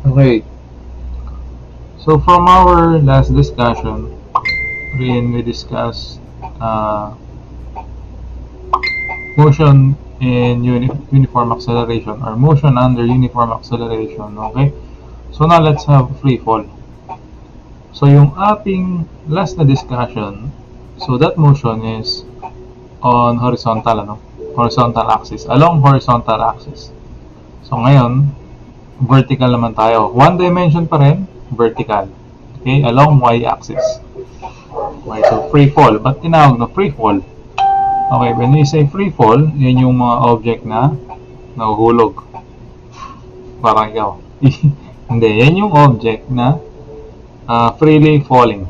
Okay, so from our last discussion, we discussed motion in uniform acceleration or motion under uniform acceleration. Okay, so now let's have free fall. So yung ating last na discussion, so that motion is on horizontal, horizontal axis, along horizontal axis. So ngayon, vertical naman tayo. One dimension pa rin, vertical. Okay, along y-axis. Okay, so free fall. Ba't tinawag na free fall? Okay, when we say free fall, yan yung mga object na nahuhulog. Parang ikaw. Hindi, yan yung object na freely falling.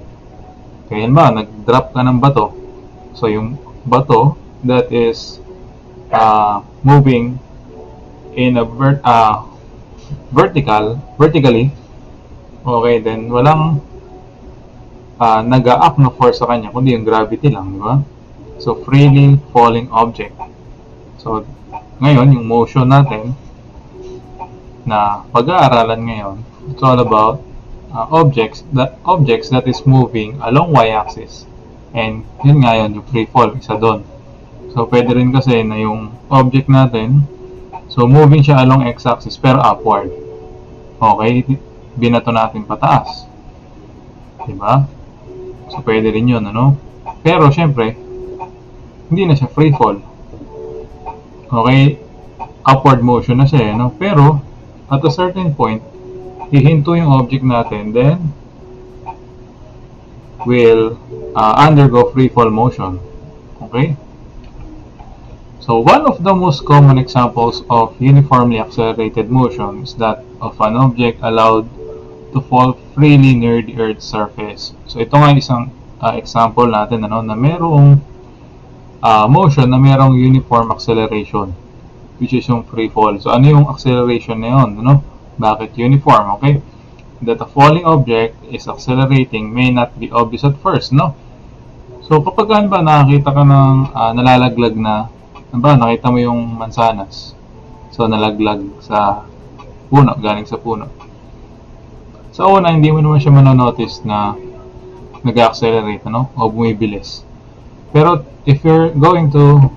Okay, yan ba? Nag-drop ka ng bato. So yung bato that is moving in a vertically, okay, then walang nag-a-act na force sa kanya, kundi yung gravity lang, di ba? So, freely falling object. So, ngayon, yung motion natin na pag-aaralan ngayon, it's all about objects that is moving along y-axis. And yun nga yun, yung free fall, isa doon. So, pwede rin kasi na yung object natin, so moving siya along x-axis pero upward. Okay, binato natin pataas. Diba? So, pwede rin yun, ano? Pero, syempre, hindi na siya free fall. Okay, upward motion na siya, no? Pero, at a certain point, hihinto yung object natin, then, will undergo free fall motion. Okay? So, one of the most common examples of uniformly accelerated motion is that of an object allowed to fall freely near the Earth's surface. So, ito nga isang example natin, ano, na merong motion na merong uniform acceleration, which is yung free fall. So, ano yung acceleration na yun? Ano? Bakit uniform? Okay? That a falling object is accelerating may not be obvious at first, no? So, kapag ba nakakita ka ng nalalaglag na, nakita mo yung mansanas, so nalaglag sa puno, galing sa puno. Sa una, hindi mo naman siya manonotice na nag-accelerate, ano? O bumibilis. Pero, if you're going to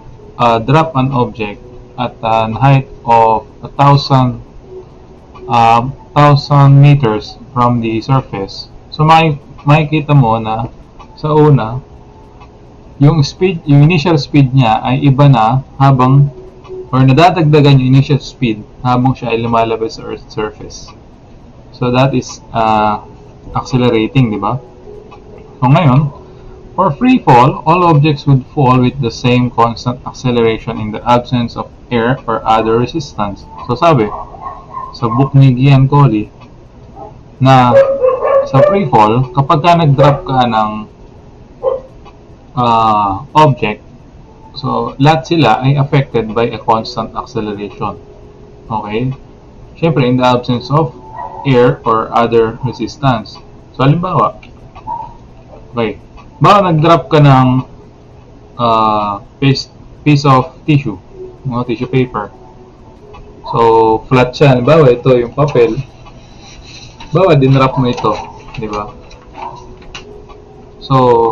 drop an object at an height of 1,000 meters from the surface, so makikita mo na sa una, yung initial speed niya ay iba na habang, or nadadagdagan yung initial speed habang siya ay lumalabas sa Earth's surface. So that is accelerating, di ba? So ngayon, for free fall, all objects would fall with the same constant acceleration in the absence of air or other resistance. So sabi, sa book ni Gian Colli, na sa free fall, kapag ka nag-drop ka ng object, so lahat sila ay affected by a constant acceleration. Okay? Siyempre, in the absence of air or other resistance. So, halimbawa, okay, nag-drop ka ng piece of tissue, tissue paper. So, flat siya. Halimbawa, ito yung papel. Dinrap mo ito, di ba? So,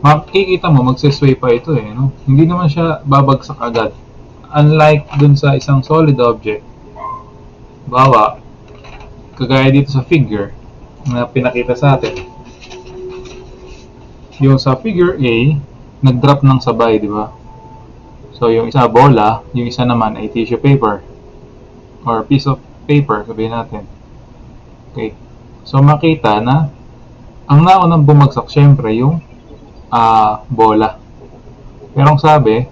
makikita mo, magsisway pa ito no? Hindi naman siya babagsak agad. Unlike dun sa isang solid object, kagaya dito sa figure na pinakita sa atin. Yung sa figure A, nag-drop ng sabay, di ba? So, yung isa bola, yung isa naman ay tissue paper or piece of paper, sabihin natin. Okay. So, makita na ang naunang bumagsak, syempre, yung bola. Pero ang sabi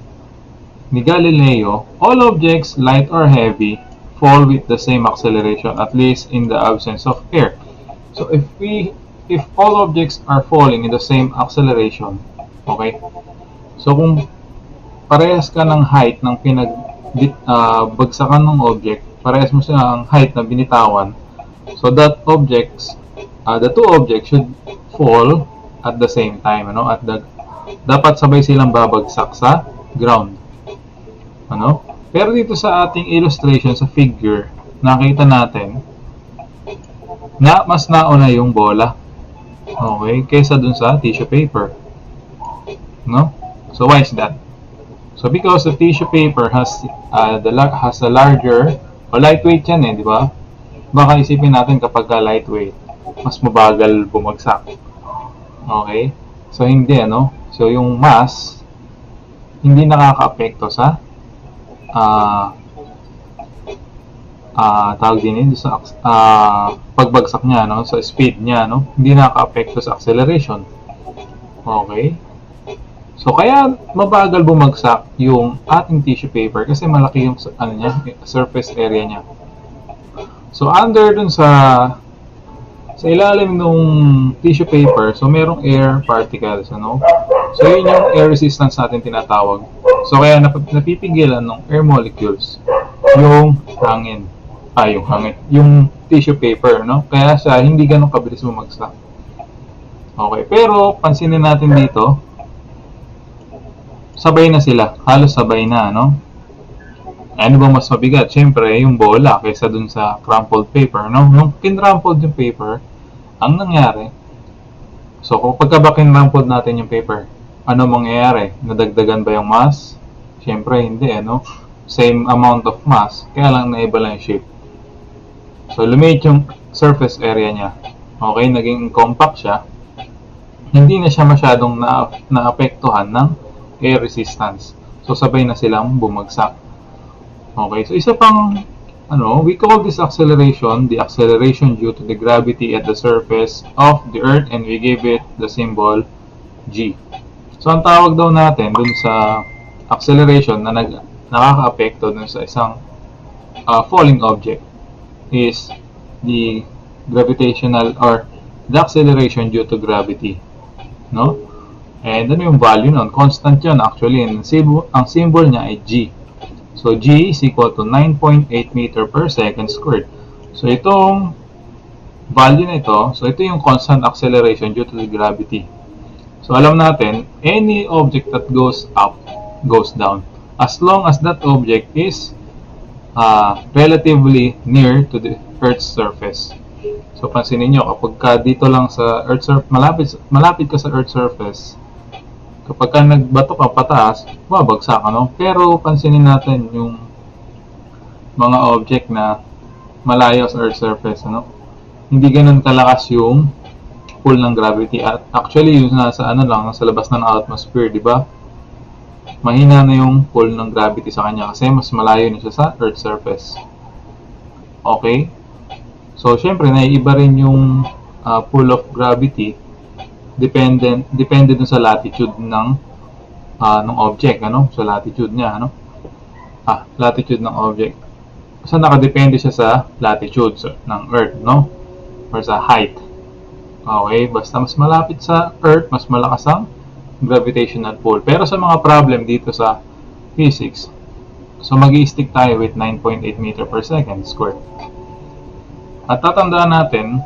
ni Galileo, all objects, light or heavy, fall with the same acceleration, at least in the absence of air. So if all objects are falling in the same acceleration, okay? So kung parehas ka ng height ng bagsakan ng object, parehas mo siya ang height na binitawan, so that the two objects should fall at the same time, dapat sabay silang babagsak sa ground, Pero dito sa ating illustration sa figure, nakita natin na mas nauna yung bola. Okay, kaysa dun sa tissue paper. No? So why is that? So because the tissue paper has a larger o lightweight yan di ba? Baka isipin natin kapag lightweight, mas mabagal bumagsak. Okay? So hindi So yung mass hindi nakakaapekto sa tawag din sa pagbagsak niya sa speed niya hindi nakakaapekto sa acceleration. Okay? So kaya mabagal bumagsak yung ating tissue paper kasi malaki yung surface area niya. So under dun sa ilalim ng tissue paper, so merong air particles, So yun yung air resistance natin tinatawag. So kaya napipigilan ng air molecules yung hangin. Yung tissue paper, Kaya siya hindi ganun kabilis bumagsak. Okay, pero pansinin natin dito, sabay na sila, halos sabay na, Ano ba mas mabigat? Siyempre, yung bola kaysa dun sa crumpled paper, Nung kinrumpled yung paper, ang nangyari, so kapag ba kinrumpled natin yung paper, ano mangyayari? Nadagdagan ba yung mass? Siyempre, hindi, Same amount of mass, kaya lang naiba lang yung shape. So, lumiit yung surface area niya. Okay, naging compact siya. Hindi na siya masyadong naapektuhan ng air resistance. So, sabay na silang bumagsak. Okay, so isa pang, we call this acceleration the acceleration due to the gravity at the surface of the Earth, and we give it the symbol G. So, ang tawag daw natin dun sa acceleration na nakaka-apekto dun sa isang falling object is the gravitational or the acceleration due to gravity. And ano yung value nun? Constant yun actually. And ang symbol niya ay G. So G is equal to 9.8 meter per second squared. So itong value na ito, so ito yung constant acceleration due to the gravity. So alam natin, any object that goes up, goes down. As long as that object is relatively near to the Earth's surface. So pansinin nyo, kapag dito lang sa Earth's surface, malapit ka sa Earth's surface, kapag nagbato ka pataas, babagsak Pero pansinin natin yung mga object na malayo sa Earth's surface, Hindi ganun kalakas yung pull ng gravity. At actually, yung nasa nasa labas na ng atmosphere, di ba? Mahina na yung pull ng gravity sa kanya kasi mas malayo na siya sa Earth's surface. Okay? So, syempre, naiiba rin yung pull of gravity depende dun sa latitude ng object, sa latitude niya, latitude ng object. So, nakadepende siya sa latitude ng Earth, or sa height. Okay? Basta mas malapit sa Earth, mas malakas ang gravitational pull. Pero sa mga problem dito sa physics, so mag-i-stick tayo with 9.8 meter per second squared. At tatandaan natin,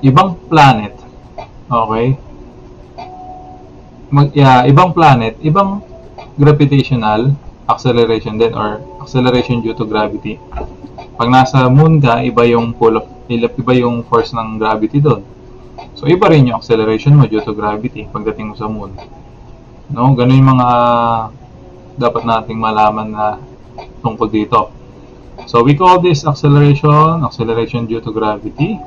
ibang planet, okay, ibang planet, ibang gravitational acceleration din or acceleration due to gravity. Pag nasa moon ka, iba yung iba yung force ng gravity doon. So, iba rin yung acceleration mo due to gravity pagdating mo sa moon. Ganun yung mga dapat nating malaman na tungkol dito. So, we call this acceleration due to gravity.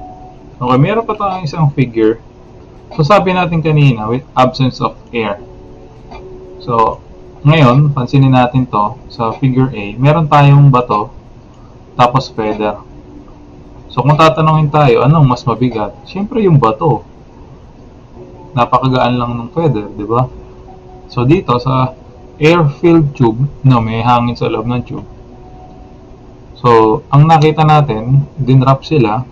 Okay, meron pa tayong isang figure. So, sabi natin kanina, with absence of air. So, ngayon, pansinin natin to sa figure A. Meron tayong bato, tapos feather. So, kung tatanungin tayo, anong mas mabigat? Siyempre yung bato. Napakagaan lang ng feather, di ba? So, dito sa air-filled tube, may hangin sa loob ng tube. So, ang nakita natin, dinrap sila,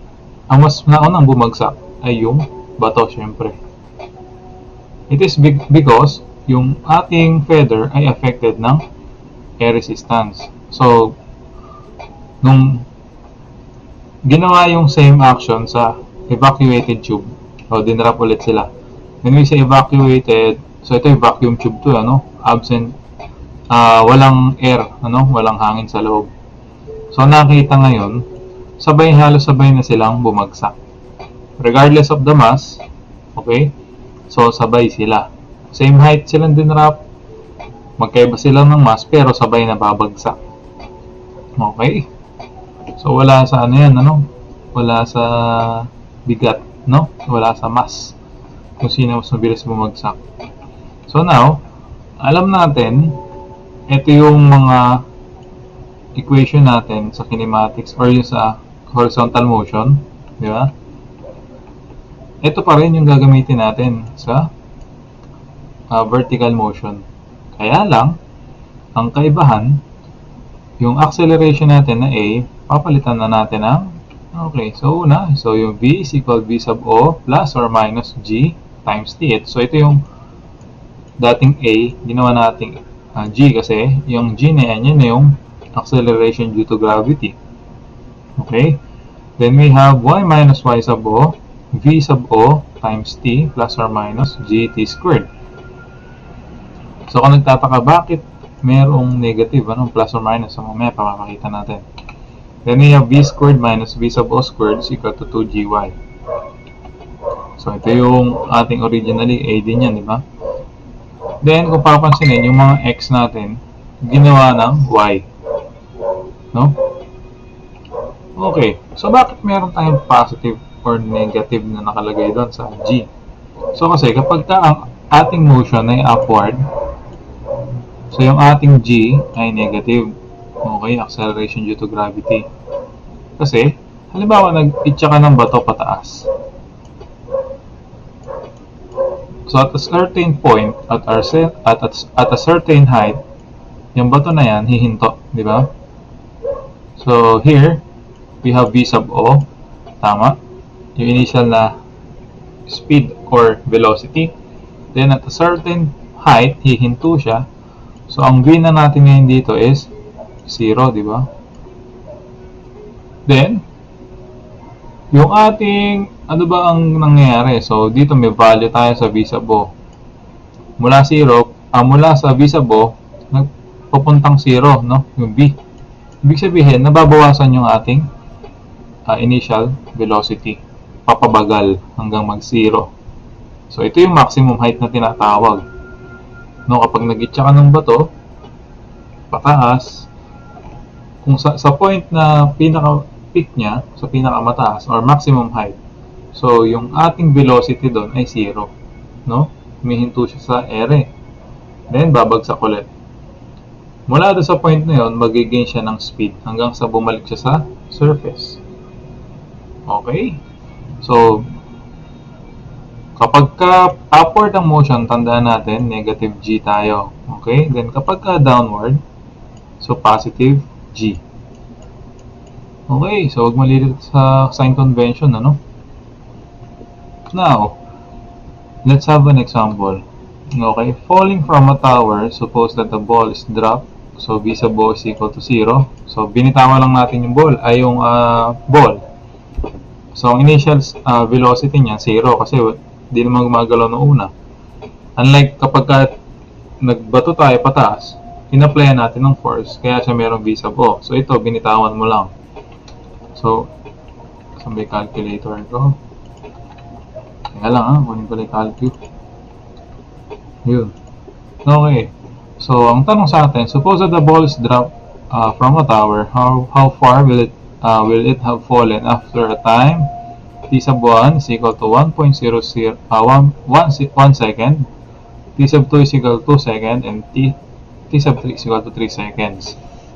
ang mas naunang bumagsak ay yung bato, siyempre. It is because yung ating feather ay affected ng air resistance. So, nung ginawa yung same action sa evacuated tube, o dinrap ulit sila. When we say evacuated, so ito yung vacuum tube to, absent, walang air, walang hangin sa loob. So nakita ngayon, halos sabay na silang bumagsak. regardless of the mass, okay? So, sabay sila. Same height silang dinrap, magkaiba sila ng mass, pero sabay na babagsak. Okay? So, wala sa ano yan, ano? Wala sa bigat, no? Wala sa mass. Kung sino mas mabilis bumagsak. So, now, alam natin, ito yung mga equation natin sa kinematics or yung sa horizontal motion, di ba? Ito pa rin yung gagamitin natin sa vertical motion. Kaya lang, ang kaibahan, yung acceleration natin na A, papalitan na natin ng, okay, so una, so yung V is equal V sub O plus or minus G times T. So ito yung dating A, ginawa natin G kasi yung G na yan, yun na yung acceleration due to gravity. Okay? Then we have Y minus Y sub O, V sub O times T plus or minus GT squared. So kung nagtataka bakit merong negative, anong plus or minus, so mamaya papakita natin. Then we have V squared minus V sub O squared is equal to 2GY. So ito yung ating originally A din yan, di ba? Then kung papansinin, yung mga X natin, ginawa ng Y. No? Okay. So bakit meron tayong positive or negative na nakalagay doon sa G? So kasi kapag ang ating motion ay upward, so yung ating G ay negative. Okay, acceleration due to gravity. Kasi, halimbawa nag-itcha ka ng bato pataas. So at a certain point, at a certain height, yung bato na yan hihinto, di ba? So here, we have V sub O, tama? Yung initial na speed or velocity. Then at a certain height, hihinto siya. So, ang V na natin ngayon dito is 0, di ba? Then, yung ating, ano ba ang nangyayari? So, dito may value tayo sa V sub O. Mula sa V sub O, nagpupuntang 0, no? Yung V. Ibig sabihin, nababawasan yung ating initial velocity. Papabagal hanggang mag-0. So, ito yung maximum height na tinatawag. No, kapag nag-itcha ka ng bato, pataas, kung sa point na pinaka-peak niya, sa pinaka-mataas, or maximum height, so yung ating velocity doon ay 0. No? Humihinto siya sa ere. Then, babagsak ulit. Mula doon sa point na yun, mag-gain siya ng speed hanggang sa bumalik siya sa surface. Okay? So, kapag ka upward ang motion, tandaan natin, negative G tayo. Okay? Then, kapag ka downward, so positive G. Okay, so huwag malilito sa sign convention, ano? Now, let's have an example. Okay, falling from a tower, suppose that the ball is dropped. So, V sub O is equal to 0. So, binitawan lang natin yung ball, ay yung ball. So, ang initial velocity niya, 0 kasi di naman gumagalaw noong una. Unlike kapag nagbato tayo pataas, in-applyan natin ng force, kaya siya merong V sub O. So ito, binitawan mo lang. So, saan ba yung calculator ko? Teka lang kunin ko lang yung calculator. Yun. Okay. So, ang tanong sa atin, suppose that the ball is dropped from a tower, how far will it have fallen after a time? T sub 1 is equal to 1 second, T sub 2 is equal to 2 seconds, and T sub 3 is equal to 3 seconds.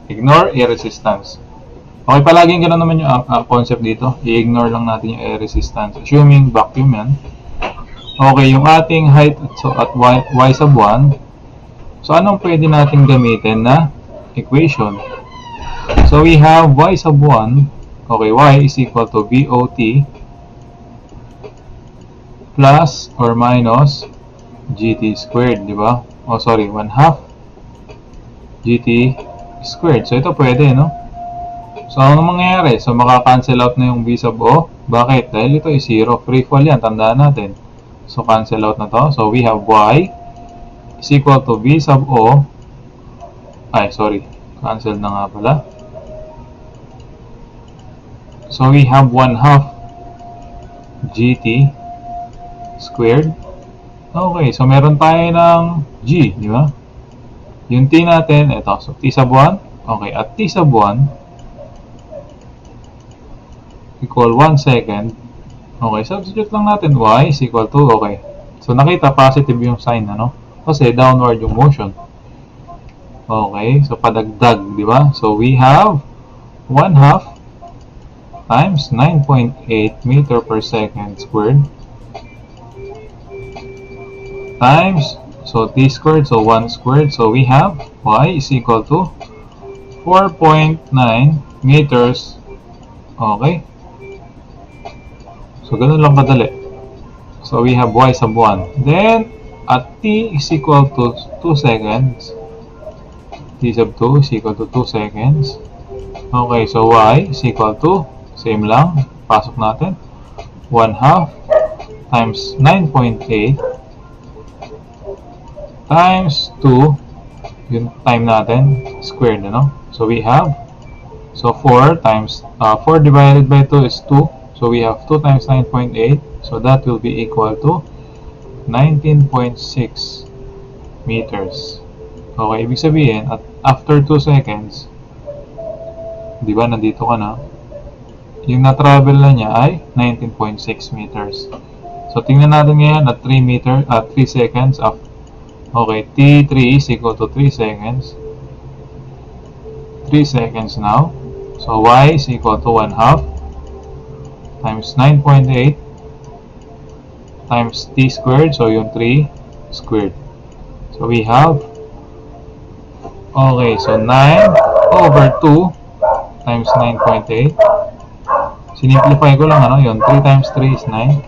Ignore air resistance. Okay, palaging gano'n naman yung concept dito. I-ignore lang natin yung air resistance. Assuming vacuum yan. Okay, yung ating height at y sub 1. So, anong pwede natin gamitin na equation? So, we have y sub 1. Okay, y is equal to VOT plus or minus GT squared, di ba? Oh, sorry, 1/2 GT squared. So, ito pwede, no? So, ano mangyayari? So, maka-cancel out na yung V sub O. Bakit? Dahil ito is 0. Free fall yan. Tandaan natin. So, cancel out na to. So, we have Y is equal to V sub O. Ay, sorry. Cancel na nga pala. So, we have 1/2 gt squared. Okay, so meron tayo ng g, di ba? Yung t natin, ito. So, t sub 1. Okay, at t sub 1 equal 1 second. Okay, substitute lang natin y is equal to, okay. So, nakita positive yung sign, ano? Kasi downward yung motion. Okay, so padagdag, di ba? So, we have 1/2 times 9.8 meter per second squared times, so t squared, so 1 squared. So, we have y is equal to 4.9 meters. Okay. So, ganun lang kadali. So, we have y sub 1. Then, at t is equal to 2 seconds, t sub 2 is equal to 2 seconds. Okay, so y is equal to, same lang, pasok natin, 1/2 times 9.8 times 2, yung time natin, squared, ano? So, we have, so 4 times, 4 divided by 2 is 2. So, we have 2 times 9.8. So, that will be equal to 19.6 meters. Okay, ibig sabihin, at after 2 seconds, di ba, nandito ka na, yung na-travel na niya ay 19.6 meters. So, tingnan natin ngayon at 3 seconds after. Okay, t3 is equal to 3 seconds. 3 seconds now. So, y is equal to 1/2 times 9.8 times t squared. So, yung 3 squared. So, we have, okay, so 9 over 2 times 9.8. Sinimplify ko lang, ano, yun, 3 times 3 is 9.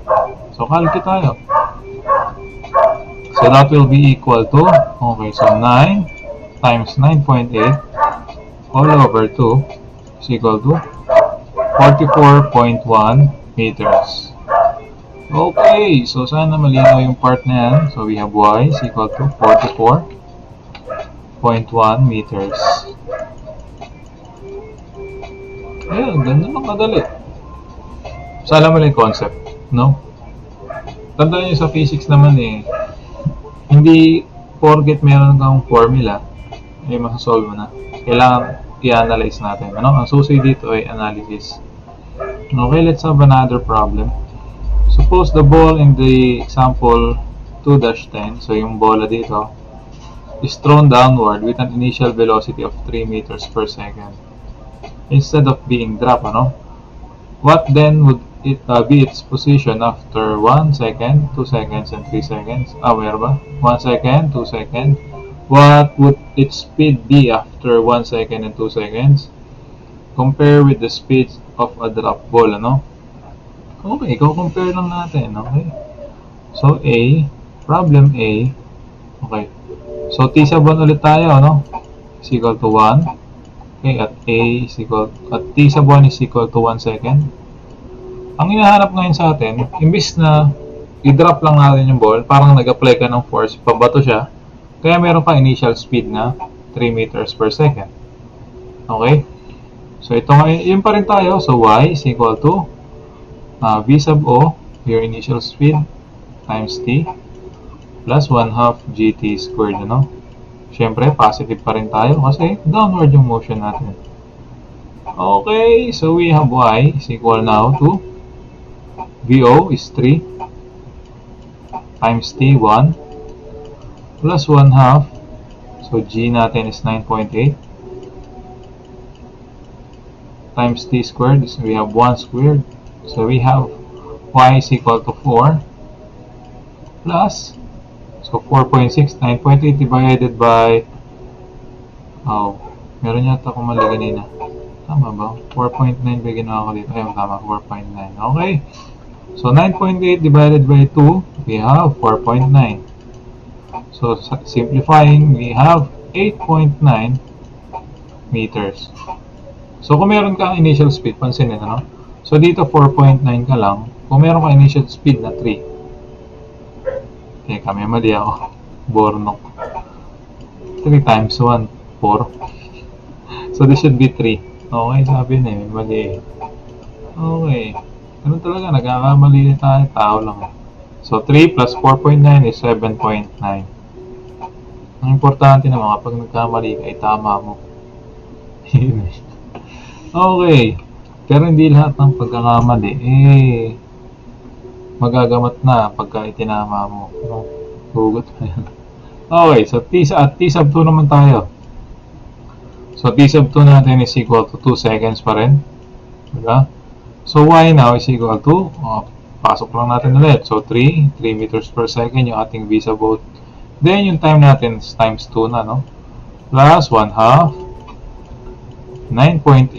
So, calculate tayo. So, that will be equal to, okay, so 9 times 9.8 all over 2 is equal to 44.1 meters. Okay, so sana malinaw yung part na yan. So, we have y is equal to 44.1 meters. Ayan, ganda lang kadali. So, alam mo lang yung concept, no? Tandaan nyo sa physics naman eh, hindi porket meron kang formula, ay masasolve mo na. Kailangan i-analyze natin. Ano? Ang susi dito ay analysis. Okay, let's have another problem. Suppose the ball in the example 2-10, so yung bola dito, is thrown downward with an initial velocity of 3 meters per second. Instead of being dropped, ano? What then would it be its position after 1 second, 2 seconds, and 3 seconds? Meron ba? 1 second, 2 seconds. What would its speed be after 1 second and 2 seconds? Compare with the speed of a drop ball, ano? Okay, compare lang natin, okay? So, problem A, okay. So, t sub 1 ulit tayo, ano? Is equal to 1. Okay, at t sub 1 is equal to 1 second. Ang hinahanap ngayon sa atin, imbis na i-drop lang natin yung ball, parang nag-apply ka ng force, pabato siya, kaya meron pa initial speed na 3 meters per second. Okay? So, ito nga, yun pa rin tayo. So, y is equal to v sub o, your initial speed, times t, plus 1/2 gt squared, ano? Siyempre, positive pa rin tayo kasi downward yung motion natin. Okay, so we have y is equal now to VO is 3 times t, 1, plus 1/2. So, g natin is 9.8 times t squared. So, we have 1 squared. So, we have y is equal to 4 plus, so 4.6, 9.8 divided by, meron yata akong mali kanina. Tama ba? 4.9 ba ginawa ko dito? Ayun, tama, 4.9. Okay. So, 9.8 divided by 2, we have 4.9. So, simplifying, we have 8.9 meters. So, kung meron kang initial speed, pansinin, ano? So, dito 4.9 ka lang. Kung meron kang initial speed na 3. Teka, may mali ako. Bornok. 3 times 1, 4. So, this should be 3. Okay, sabi na may mali. Okay. Ganun talaga, nagkakamali tayo, tao lang. So, 3 plus 4.9 is 7.9. Ang importante naman, kapag nagkamali ka, ay tama mo. Okay. Pero hindi lahat ng pagkakamali, magagamat na pagka itinama mo. No? Hugot pa yan. Okay, so T sub 2 naman tayo. So, T sub 2 natin is equal to 2 seconds pa rin. Diba? So, Y now is equal to, pasok lang natin ulit. So, 3 meters per second yung ating V sub O. Then, yung time natin is times 2 na, no? Plus 1 half, 9.8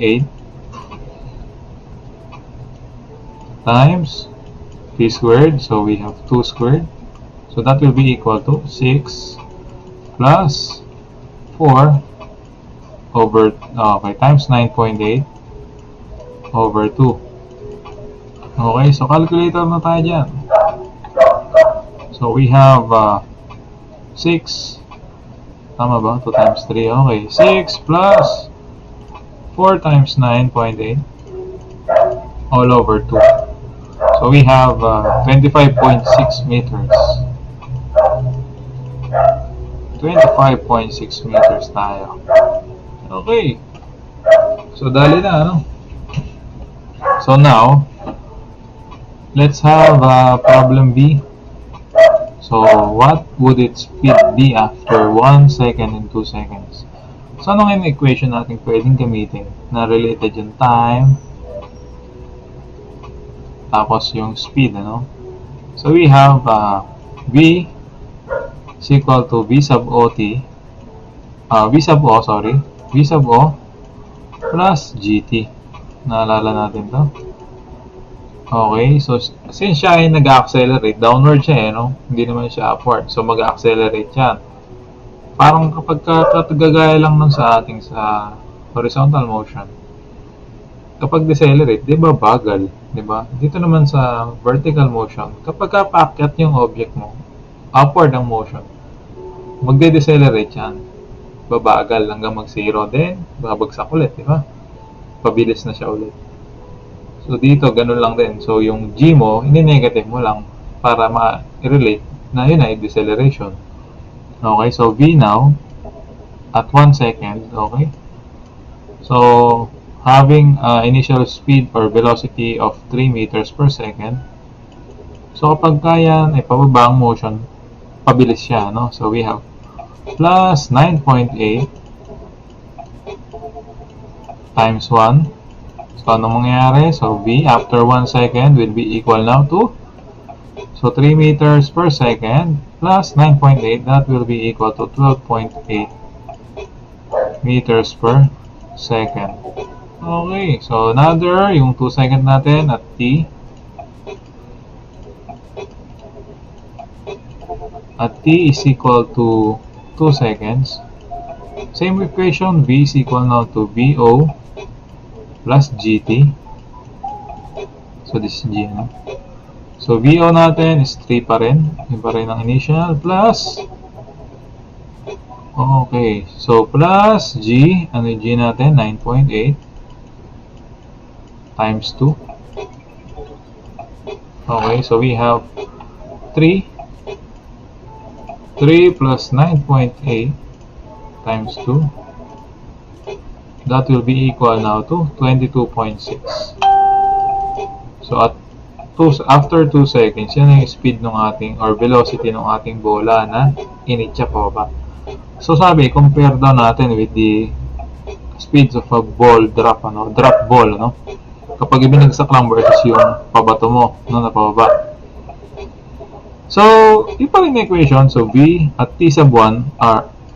times T squared. So, we have 2 squared. So, that will be equal to 6 plus 4 over, okay, times 9.8 over 2. Okay, so calculator na tayo dyan. So, we have 6. Tama ba? 2 times 3. Okay, 6 plus 4 times 9.8 all over 2. So, we have 25.6 meters. 25.6 meters tayo. Okay. So, dali na, ano? So, now, let's have problem B. So, what would its speed be after 1 second and 2 seconds? So, anong yung equation natin pwedeng gamitin na related yung time tapos yung speed, ano? So, we have V is equal to V sub O plus GT. Naalala natin to. Okay, so since siya ay nag-accelerate, downward siya, no? Hindi naman siya upward. So, mag-accelerate yan. Parang kapag katagagaya lang nun sa ating sa horizontal motion, kapag decelerate, di ba bagal? Di ba? Dito naman sa vertical motion, kapag paakyat yung object mo, upward ang motion, magde-decelerate yan. Babagal hanggang mag-zero, then babagsak ulit, di ba? Pabilis na siya ulit. So, dito, ganun lang din. So, yung G mo, ini-negative mo lang para ma-relate na yun ay deceleration. Okay, so V now, at 1 second, okay? So, having initial speed or velocity of 3 meters per second. So, kapag kaya ay pababa ang motion, pabilis siya, no? So, we have plus 9.8 times 1. So, anong mangyayari? So, V after 1 second will be equal now to, so 3 meters per second plus 9.8, that will be equal to 12.8 meters per second. Okay, so another, yung 2 second natin at T. At T is equal to 2 seconds. Same equation, V is equal now to VO plus GT. So, this is G, no? So, VO natin is 3 pa rin. Yung pa rin ang initial plus. Okay. So, plus G. Ano yung G natin? 9.8 times 2. Okay. So, we have 3. 3 plus 9.8 times 2. That will be equal now to 22.6. So, after 2 seconds, yan yung speed ng ating, or velocity ng ating bola na initya pababa. So, sabi, compare daw natin with the speeds of a ball drop, drop ball, kapag ibinagsak lang versus yung pabato mo, na pababa. So, yung pa rin equation, so V at T sub 1,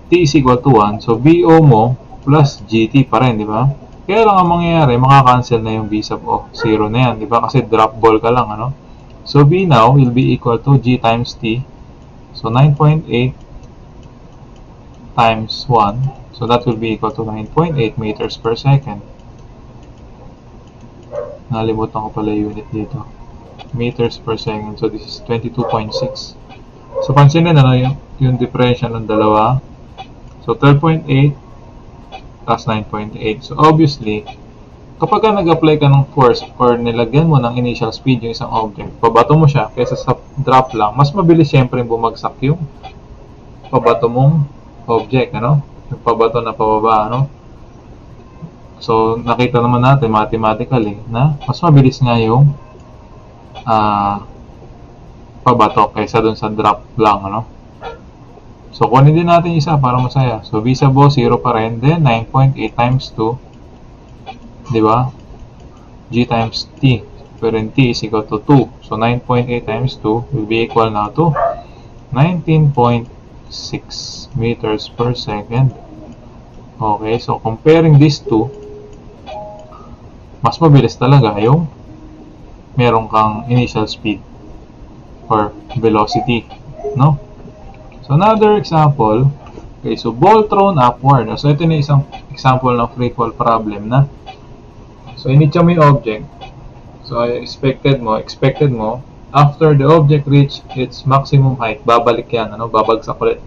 T is equal to 1, so VO mo plus GT pa rin, di ba? Kaya lang ang mangyayari, makakancel na yung V sub O. 0 na yan, di ba? Kasi drop ball ka lang, So, V now will be equal to G times T. So, 9.8 times 1. So, that will be equal to 9.8 meters per second. Nalimutan ko pala unit dito. Meters per second. So, this is 22.6. So, pansinin yung differential ng dalawa. So, 12.8 plus 9.8. So, obviously, kapag ka nag-apply ka ng force or nilagyan mo ng initial speed yung isang object, pabato mo siya kaysa sa drop lang, mas mabilis syempre bumagsak yung pabato mong object, ano? Yung pabato na pababa, ano? So, nakita naman natin mathematically na mas mabilis nga yung pabato kaysa dun sa drop lang, ano? So, kunin din natin isa para masaya. So, v sub o, 0 pa rin. Then, 9.8 times 2. Di ba? G times T. Pero in T is equal to 2. So, 9.8 times 2 will be equal now to 19.6 meters per second. Okay, so comparing these two, mas mabilis talaga yung meron kang initial speed or velocity, no? So, another example, okay, so ball thrown upward. So, ito na isang example ng free fall problem na. So, initya mo yung object. So, expected mo, after the object reach its maximum height, babalik yan, ano, babagsak ulit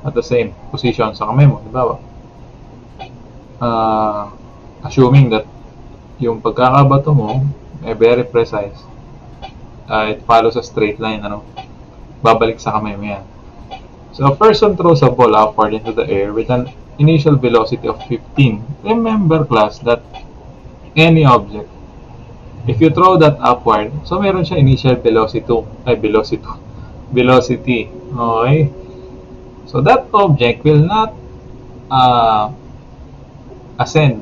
at the same position sa kamay mo, di ba? Assuming that yung pagkakabato mo ay very precise, it follows a straight line, ano, babalik sa kamay mo yan. So, a person throws a ball upward into the air with an initial velocity of 15. Remember, class, that any object, if you throw that upward, so meron siya initial velocity. Okay? So, that object will not ascend.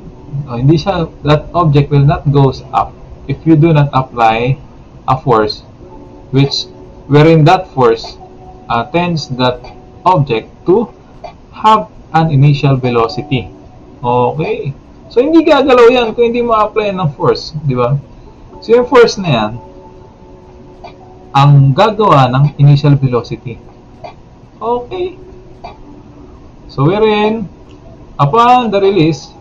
That object will not goes up if you do not apply a force wherein that force tends that object to have an initial velocity. Okay? So, hindi gagalaw yan kung hindi mo apply ng force. Di ba? So, yung force na yan, ang gagawa ng initial velocity. Okay? So, wherein, upon the release,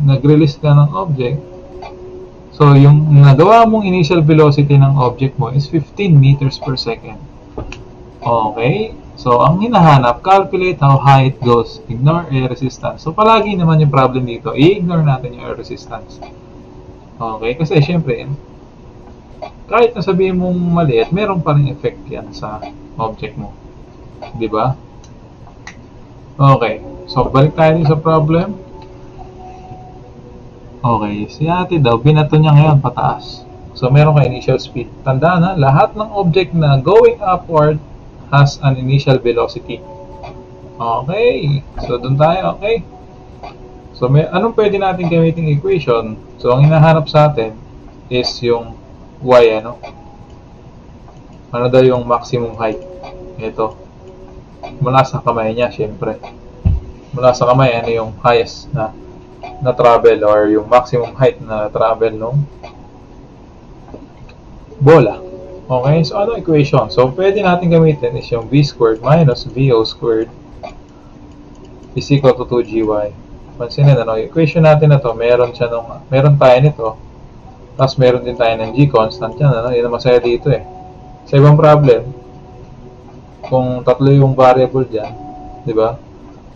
nag-release ka ng object, so, yung nagawa mong initial velocity ng object mo is 15 meters per second. Okay? So, ang hinahanap, calculate how high it goes. Ignore air resistance. So, palagi naman yung problem dito, i-ignore natin yung air resistance. Okay? Kasi, syempre, kahit na sabihin mong maliit, meron pa rin effect yan sa object mo. Diba? Okay. So, balik tayo sa problem. Okay. Si ate daw, binato niya ngayon pataas. So, meron ka initial speed. Tandaan na, lahat ng object na going upward has an initial velocity. Okay. So, dun tayo. Okay. So, anong pwede natin gamitin equation? So, ang hinahanap sa atin is yung y, ano? Ano daw yung maximum height? Ito. Mula sa kamay niya, syempre. Mula sa kamay, ano yung highest na travel or yung maximum height na travel nung bola. Okay, so ano equation? So, pwede natin gamitin is yung v squared minus vo squared is equal to 2gy. Pansinin, ano, equation natin na to, meron tayo nito, tapos meron din tayo ng g constant yan, ano, yun ang masaya dito eh. Sa ibang problem, kung tatlo yung variable dyan, di ba?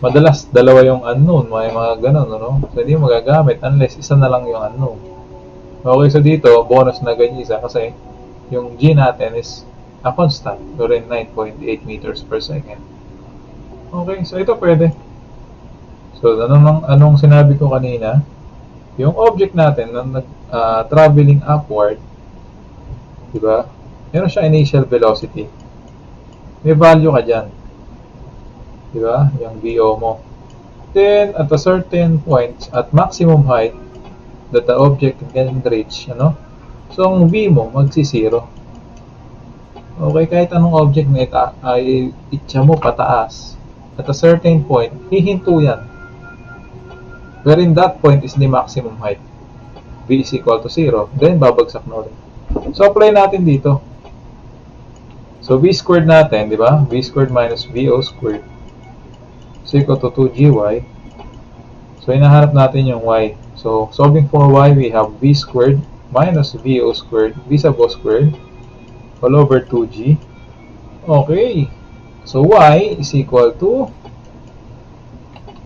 Madalas, dalawa yung unknown, may mga ganun, ano? So, hindi mo magagamit unless isa na lang yung unknown. Okay, so dito, bonus na ganyan isa kasi yung G natin is a constant, during 9.8 meters per second. Okay, so ito pwede. So, anong sinabi ko kanina? Yung object natin na traveling upward, di ba? Meron siya initial velocity. May value ka dyan. Di ba? Yung VO mo. Then, at a certain point, at maximum height that the object can reach, ano? So, ang V mo, magsi-0. Okay, kahit anong object na ay itcha mo pataas, at a certain point, hihinto yan. Wherein that point is the maximum height. V is equal to 0. Then, babagsak na ulit. So, apply natin dito. So, V squared natin, di ba? V squared minus VO squared is equal to 2gy. So, hinahanap natin yung y. So, solving for y, we have V squared minus VO squared, V sub o squared, all over 2g. Okay. So, y is equal to,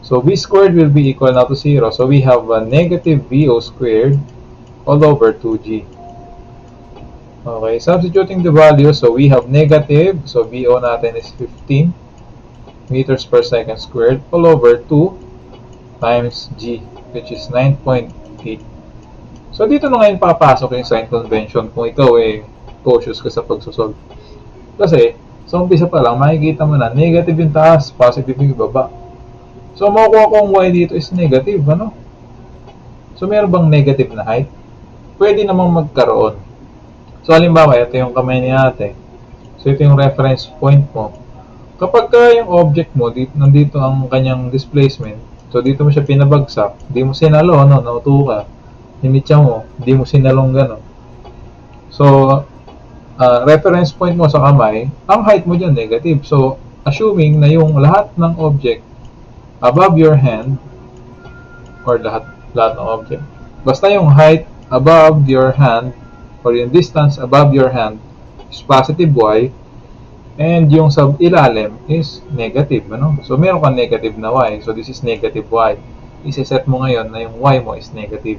So v squared will be equal now to 0. So we have a negative VO squared all over 2G. Okay, substituting the value, so we have negative, so VO natin is 15 meters per second squared all over 2 times G, which is 9.8. So dito na ngayon papasok yung sign convention kung ikaw cautious ka sa pagsosolve. Kasi, sa umpisa pa lang, makikita mo na negative yung taas, positive yung baba. So makukuha kong y dito is negative, ano? So meron bang negative na height? Pwede namang magkaroon. So halimbawa, ito yung kamay ni ate. So ito yung reference point mo. Kapag yung object mo, nandito ang kanyang displacement, so dito mo siya pinabagsak, di mo sinalo, no? Nauto ka. Hinitya mo, di mo sinalong gano'n. So, reference point mo sa kamay, ang height mo dyan negative. So, assuming na yung lahat ng object above your hand, or lahat ng object, basta yung height above your hand, or yung distance above your hand is positive y, and yung sa ilalim is negative, ano? So, meron kang negative na y. So, this is negative y. Isa-set mo ngayon na yung y mo is negative.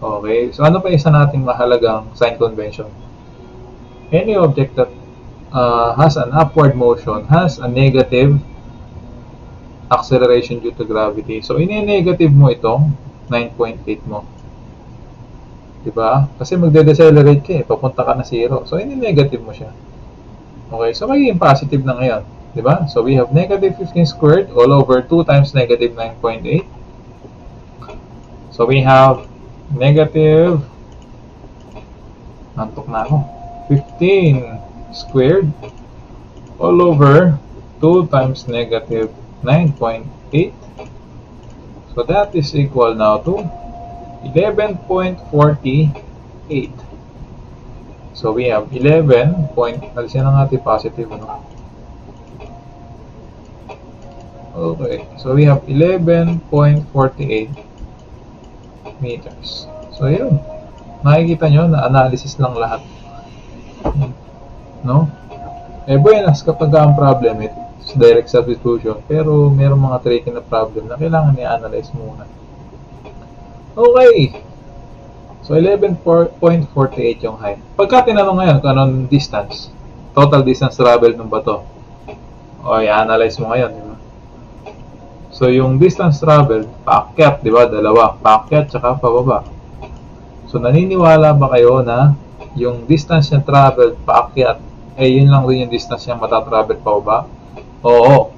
Okay? So, ano pa isa nating mahalagang sign convention? Any object that has an upward motion has a negative acceleration due to gravity. So, ini-negative mo itong 9.8 mo. Diba? Kasi magde-decelerate ka papunta ka na 0. So, ini-negative mo siya. Okay, so magiging positive na ngayon. Diba? So, we have negative 15 squared all over 2 times negative 9.8. So, we have negative, nantok na ako, 15 squared all over 2 times negative 9.8. So, that is equal now to 11.48. So, we have 11 point, alisin na natin positive, ano? Okay, so we have 11.48 meters. So, yun. Nakikita nyo na analysis lang lahat. No? Buenas kapag ang problem it's direct substitution, pero merong mga tricky na problem na kailangan i-analyze muna. Okay. So, 11.48 yung height. Pagka tinanong ngayon kung anong distance, total distance traveled ng bato, o i-analyze mo ngayon, di ba? So, yung distance traveled, paakyat, di ba? Dalawa, paakyat tsaka pababa. So, naniniwala ba kayo na yung distance niya traveled paakyat, yun lang din yung distance niya matatravel pababa? Oo.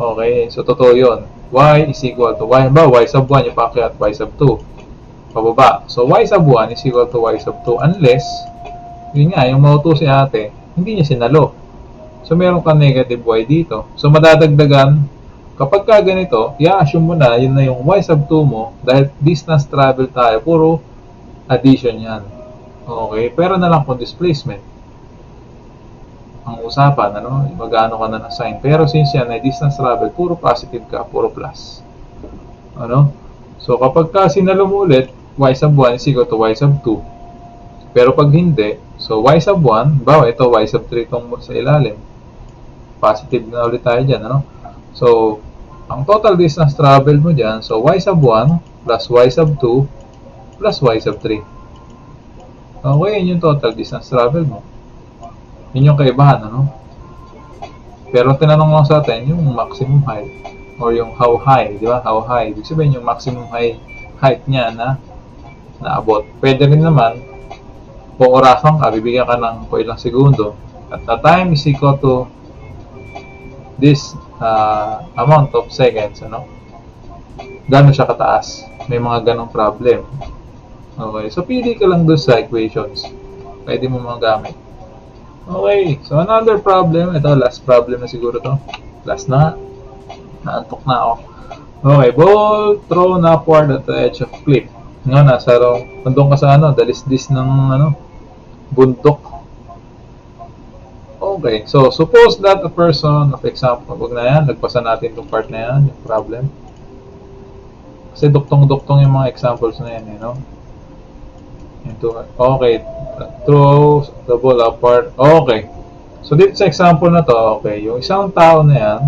Okay, so totoo yun. Y is equal to y. Ba, y sub 1 yung paakyat, y sub 2 pababa. So, y sub 1 is equal to y sub 2 unless, yun nga, yung mauto si ate, hindi niya sinalo. So, meron kang negative y dito. So, madadagdagan, kapag ka ganito, i-assume mo na, yun na yung y sub 2 mo, dahil distance travel tayo, puro addition yan. Okay, pero na lang kung displacement. Ang usapan, ano, magano ka na ng sign. Pero since yan ay distance travel, puro positive ka, puro plus. Ano? So, kapag ka sinalo mo ulit, y sub 1 is equal to y sub 2. Pero pag hindi, so y sub 1, bawa ito y sub 3 itong sa ilalim. Positive na ulit tayo dyan, ano? So, ang total distance travel mo dyan, so y sub 1 plus y sub 2 plus y sub 3. Okay, yun yung total distance travel mo. Yun yung kaibahan, ano? Pero tinanong lang sa atin yung maximum height or yung how high, di ba? How high. Ibig sabihin yung maximum height niya na naabot. Pwede rin naman, kung orasan ka, bibigyan ka ng ilang segundo. At the time is equal to this amount of seconds, ano? Gano'n siya kataas. May mga ganong problem. Okay, so pili ka lang doon sa equations. Pwede mo magamit. Okay, so another problem. Ito, last problem na siguro to. Last na. Naantok na ako. Okay, ball thrown upward at the edge of cliff. Nga, nasa nandun ka sa dalisdis ng bundok. Okay, so suppose that a person, of example, wag na yan, nagpasa natin itong part na yan, yung problem. Kasi duktong-duktong yung mga examples na yan, okay, throw the ball upward. Okay, so dito sa example na to, okay, yung isang tao na yan,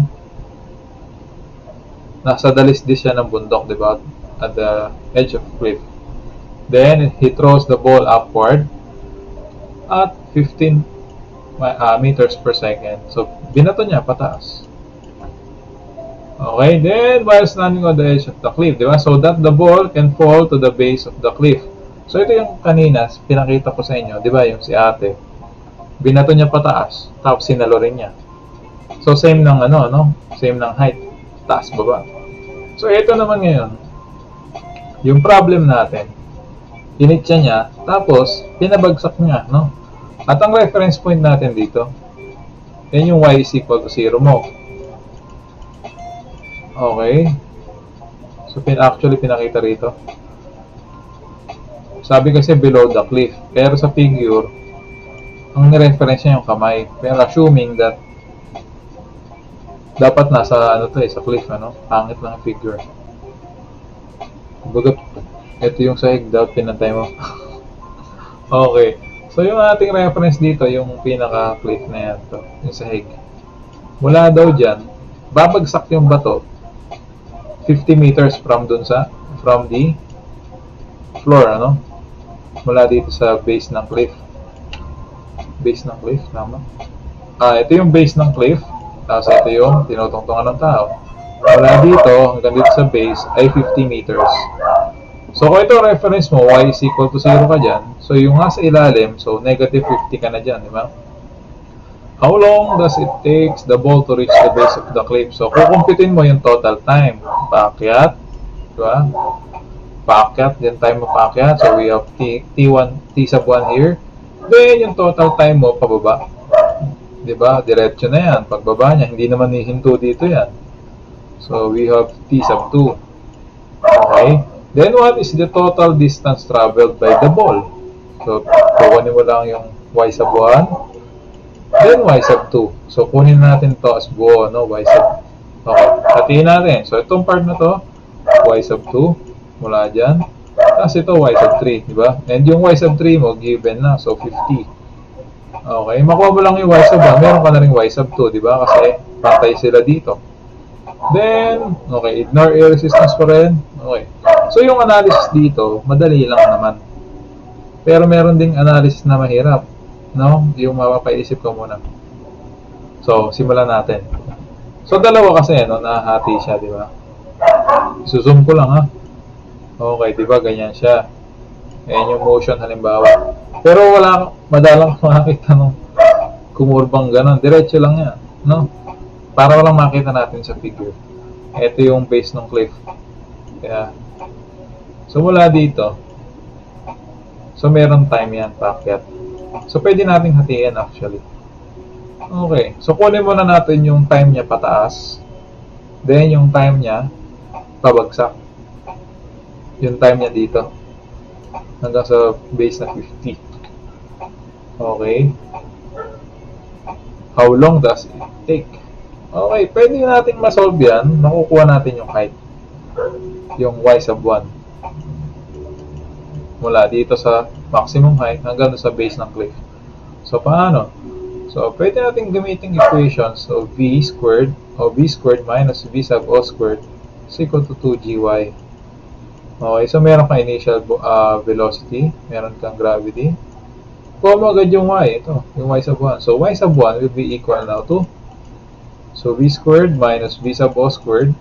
nasa dalisdis siya ng bundok, di ba? At the edge of cliff. Then, he throws the ball upward at 15 meters per second. So, binato niya pataas. Okay, then while standing on the edge of the cliff, di ba? So that the ball can fall to the base of the cliff. So ito yung kanina, pinakita ko sa inyo, di ba? Yung si ate. Binato niya pataas, tapos sinalo rin niya. So same ng ano, no? Same ng height. Taas, baba. So ito naman ngayon, yung problem natin, initya niya, tapos pinabagsak niya, no? At ang reference point natin dito, yan yung y is equal to 0 mo. Okay. So, actually, pinakita rito. Sabi kasi below the cliff. Pero sa figure, ang reference niya yung kamay. Pero assuming that dapat nasa, ano to sa cliff, ano? Pangit lang yung figure. Kumbaga, ito yung sahig, dapat pinantay mo. Okay. So, yung ating reference dito, yung pinaka-cliff na yan, to, yung sahig. Mula daw dyan, babagsak yung bato 50 meters from the floor, ano? Mula dito sa base ng cliff. Base ng cliff, tama? Ito yung base ng cliff. Tapos ito yung tinutungtungan ng tao. Mula dito, hanggang dito sa base, ay 50 meters. So, kung ito reference mo, y is equal to 0 ka dyan. So, yung nasa ilalim, so, negative 50 ka na dyan, di ba? How long does it take the ball to reach the base of the cliff? So, kukumpitin mo yung total time. Paakyat. Diba? Paakyat. Yan time mo paakyat. So, we have T1, T sub 1 here. Then, yung total time mo pababa. Diba? Diretso na yan. Pagbaba niya, hindi naman hihinto dito yan. So, we have T sub 2. Okay? Then, what is the total distance traveled by the ball? So, kukunin mo lang yung y sub 1. Then, y sub 2. So, kunin natin to as buo, no? Y sub. Okay. Hatiin natin. So, itong part na to, y sub 2. Mula dyan. Tapos ito, y sub 3. Diba? And yung y sub 3 mo, given na. So, 50. Okay. Makuha mo lang yung y sub 1. Meron ka na rin y sub 2. Diba? Kasi, pantay sila dito. Then, okay. Ignore air resistance pa rin. Okay. So, yung analysis dito, madali lang naman. Pero meron ding analysis na mahirap. No? Yung mapapaisip ko muna. So, simulan natin. So, dalawa kasi, no? Nahati siya, di ba? Isusum ko lang, ha? Okay, di ba? Ganyan siya. Ayan yung motion, halimbawa. Pero wala, madalang makakita nung kumurbang ganon. Diretso lang yan, no? Para walang makita natin sa figure. Ito yung base ng cliff. Kaya, so, mula dito. So, meron time yan, paakyat. So, pwede nating hatiin actually. Okay. So, kunin muna natin yung time niya pataas. Then, yung time niya pabagsak. Yung time niya dito. Hanggang sa base na 50. Okay. How long does it take? Okay. Pwede nating masolve yan. Nakukuha natin yung height. Yung y sub 1. Mula dito sa maximum height hanggang sa base ng cliff. So, paano? So, pwede natin gamitin equations of v squared o v squared minus v sub o squared is equal to 2gy. Okay, so meron kang initial velocity, meron kang gravity. Kuha mo agad yung y, ito, yung y sub 1. So, y sub 1 will be equal now to, so v squared minus v sub o squared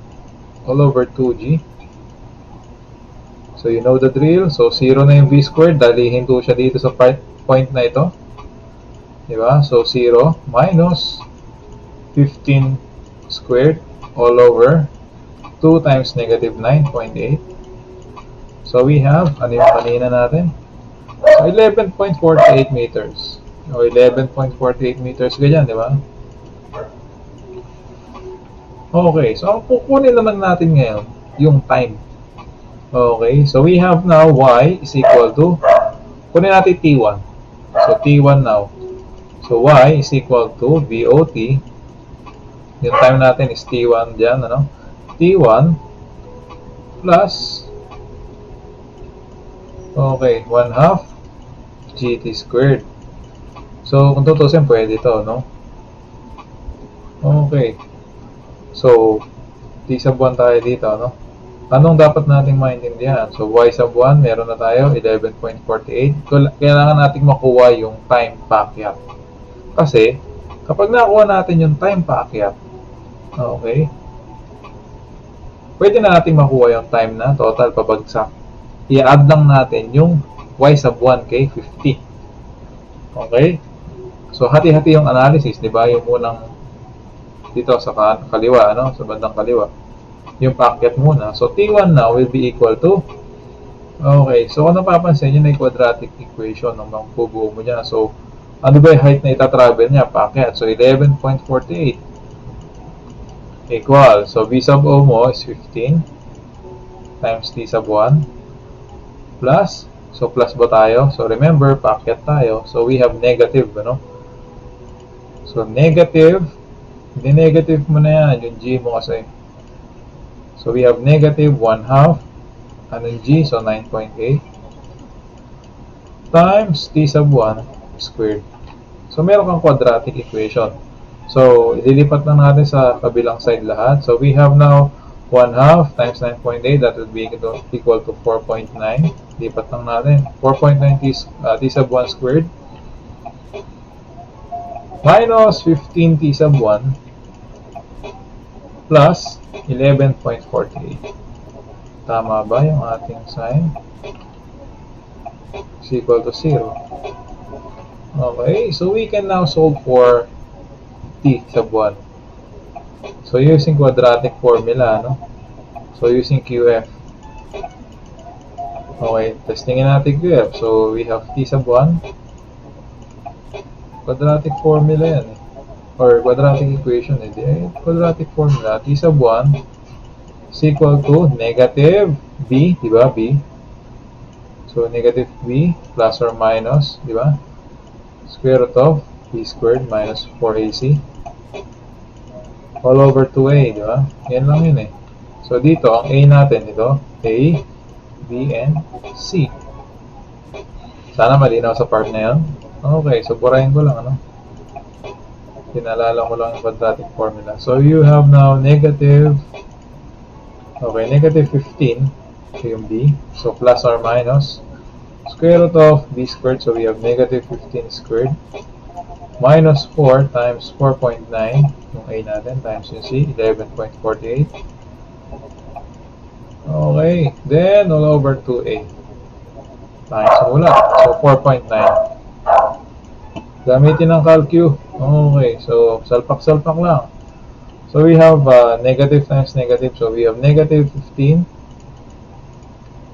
all over 2g. So, you know the drill. So, 0 na yung v squared. Dalihin to siya dito sa point na ito. Diba? So, 0 minus 15 squared all over 2 times negative 9.8. So, we have, ano yung kanina natin? So, 11.48 meters. O, 11.48 meters. Ganyan, diba? Okay. So, ang kukunin naman natin ngayon, yung time. Okay, so we have now y is equal to, kunin natin t1. So, t1 now. So, y is equal to VOT. Yung time natin is t1 dyan, ano? t1 plus, okay, 1/2 gt squared. So, kung tutusin, pwede ito, no? Okay. So, T sub 1 tayo dito, no? Anong dapat nating maintindihan? So, y sub 1, meron na tayo, 11.48. Kailangan nating makuha yung time paakyat. Kasi, kapag nakuha natin yung time paakyat, okay, pwede na nating makuha yung time na total pabagsak. I-add lang natin yung y sub 1 kay 50. Okay? So, hati-hati yung analysis, di ba? Yung unang dito sa kaliwa, ano? Sa bandang kaliwa. Yung paakyat muna. So, T1 now will be equal to, okay, so kung napapansin nyo na yung quadratic equation ng mga bubuo mo dyan. So, ano ba yung height na itatravel niya? Paakyat. So, 11.48 equal. So, V sub O mo is 15 times T sub 1 plus, so plus ba tayo? So, remember, paakyat tayo. So, we have negative, ano? So, negative, di-negative mo na yan, yung G mo kasi. So, we have negative 1/2, anong G? So, 9.8 times T sub 1 squared. So, meron kang quadratic equation. So, ililipat lang natin sa kabilang side lahat. So, we have now 1/2 times 9.8, that would be equal to 4.9. Lipat lang natin. 4.9 T sub 1 squared minus 15 T sub 1 plus 11.48. Tama ba yung ating sign? Is equal to 0. Okay, so we can now solve for T sub 1. So using quadratic formula, no? So using QF. Okay, testingin natin QF. So we have T sub 1. Quadratic formula yan eh. Or quadratic equation eh. Quadratic formula. T sub 1 is equal to negative B, di ba? B. So negative B plus or minus, di ba? Square root of B squared minus 4AC all over 2A, di ba? Yan lang yun eh. So dito, ang A natin, ito, A, B, and C. Sana malinaw sa part na yan. Okay, so burahin ko lang, ano? Pinalala ko lang yung quadratic formula. So you have now negative, okay, negative 15, so yung B. So plus or minus, square root of B squared, so we have negative 15 squared, minus 4 times 4.9, yung A natin, times yung C, 11.48. Okay, then all over 2A. Times mula, so 4.9. Gamitin ng calcu. Okay, so salpak-salpak lang. So we have negative times negative, so we have negative 15.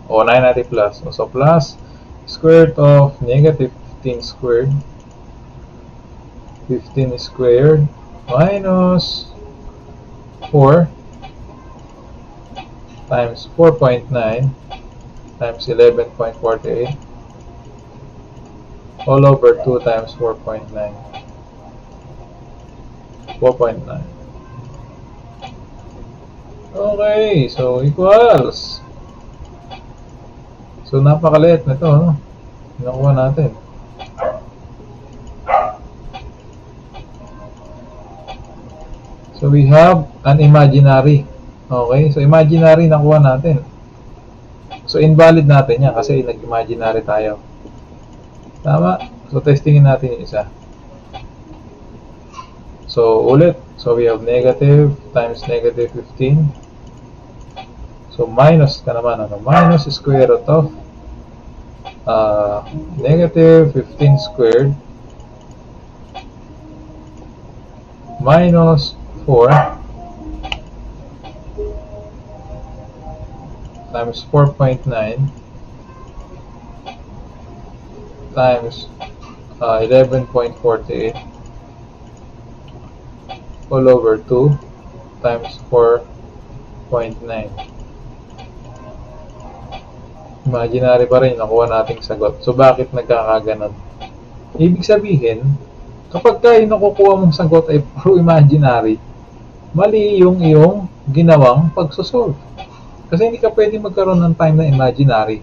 O 9 natin plus. So plus square root of negative 15 squared. 15 squared minus 4 times 4.9 times 11.48 all over 2 times 4.9. 4.9. Okay, so equals. So napakaliit na ito, no? Nakuha natin. So we have an imaginary. Okay, so imaginary nakuha natin. So invalid natin yan kasi nag-imaginary tayo. Tama? So testingin natin yung isa. So ulit. So we have negative times negative 15. So minus ka naman, ano? Minus square root of negative 15 squared minus 4 times 4.9 times 11.48 all over 2 times 4.9. Imaginary pa rin, nakuha nating sagot. So, bakit nagkakaganon? Ibig sabihin, kapag tayo nakukuha mong sagot ay puro imaginary, mali yung iyong ginawang pagsosolve. Kasi hindi ka pwede magkaroon ng time na imaginary.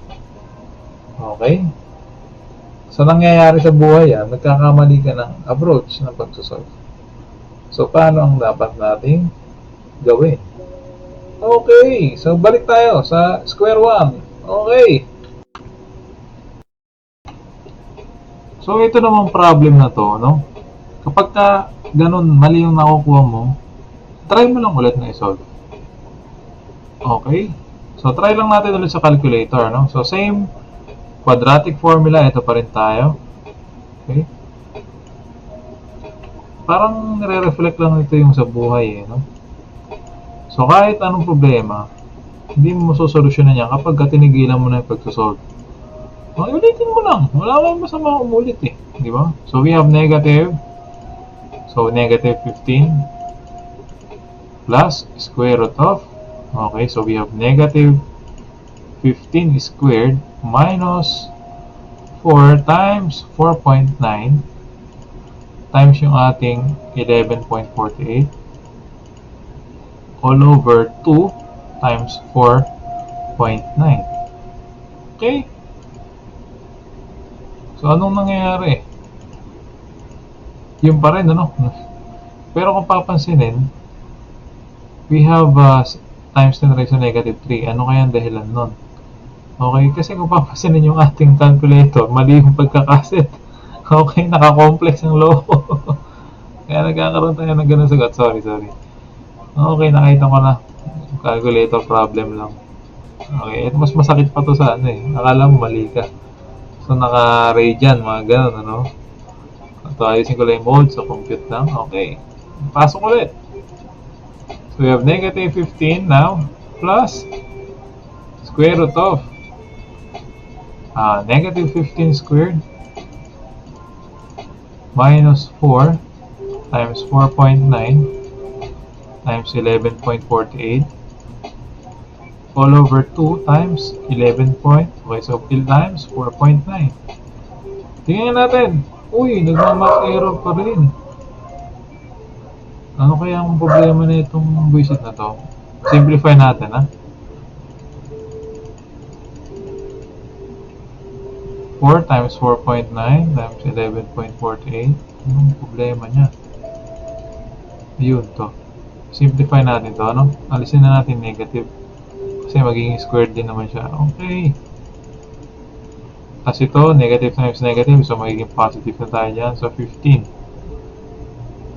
Okay? So, nangyayari sa buhay yan, nagkakamali ka ng approach ng pagsosolve. So, paano ang dapat nating gawin? Okay, so balik tayo sa square 1. Okay. So ito namang problem na to, no? Kapag ka ganun, mali yung nakukuha mo, try mo lang ulit na isolve. Okay? So try lang natin ulit sa calculator, no? So same quadratic formula, ito pa rin tayo. Okay? Parang nire-reflect lang ito yung sa buhay, no? So kahit anong problema, hindi mo sosolusyonan yan kapag tinigilan mo na yung pagsosolve. Ulitin mo lang. Wala kang masama umulit eh. Di ba? So we have negative. So negative 15 plus square root of. Okay, so we have negative 15 squared minus 4 times 4.9 times yung ating 11.48 all over 2 times 4.9. Okay? So, anong nangyayari? Yun pa rin, ano? Pero kung papansinin, we have times 10 raised to negative 3. Ano kaya ang dahilan nun? Okay, kasi kung papansinin yung ating calculator, mali yung pagkakaset. Okay, nakakomplex ang loko. Kaya nagkakaroon tayo ng ganun sagot. Sorry. Okay, nakita ko na. Calculator problem lang. Okay, mas masakit pa to sa ano eh. Akala mo mali ka. So, naka-radian, mga ganun, ano? Ito, ayusin ko lang yung mode sa compute lang. Okay. Pasok ulit. So, we have negative 15 now, plus square root of negative 15 squared minus 4 times 4.9 times 11.48 all over 2 times 11 okay, so times 4.9. Tingnan natin. Uy, nagmamath error pa rin. Ano kaya ang problema na itong buisit na to? Simplify natin, ha? 4 times 4.9 times 11.48. Anong problema niya? Yun to. Simplify natin to, ano? Alisin na natin negative. Kasi magiging squared din naman siya. Okay. Tapos ito, negative times negative. So, magiging positive na tayo dyan. So, 15.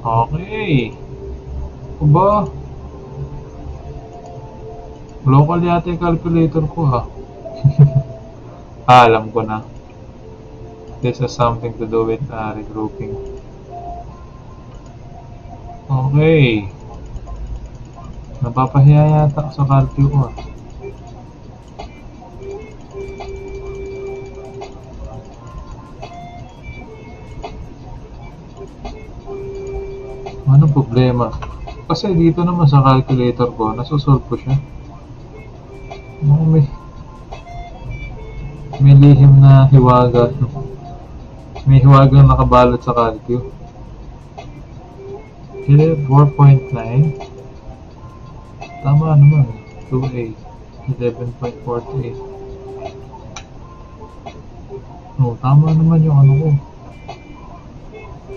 Okay. Aba. Local yata yung calculator ko, ha. Alam ko na. This has something to do with regrouping. Okay. Napapahiya yata sa calculator ko, ha. Anong problema? Kasi dito naman sa calculator ko, nasusolve ko siya. May lihim na hiwaga. May hiwagang nakabalot sa calculator. 4.9. Tama naman. 2A. 11.48. No, tama naman yung ano ko.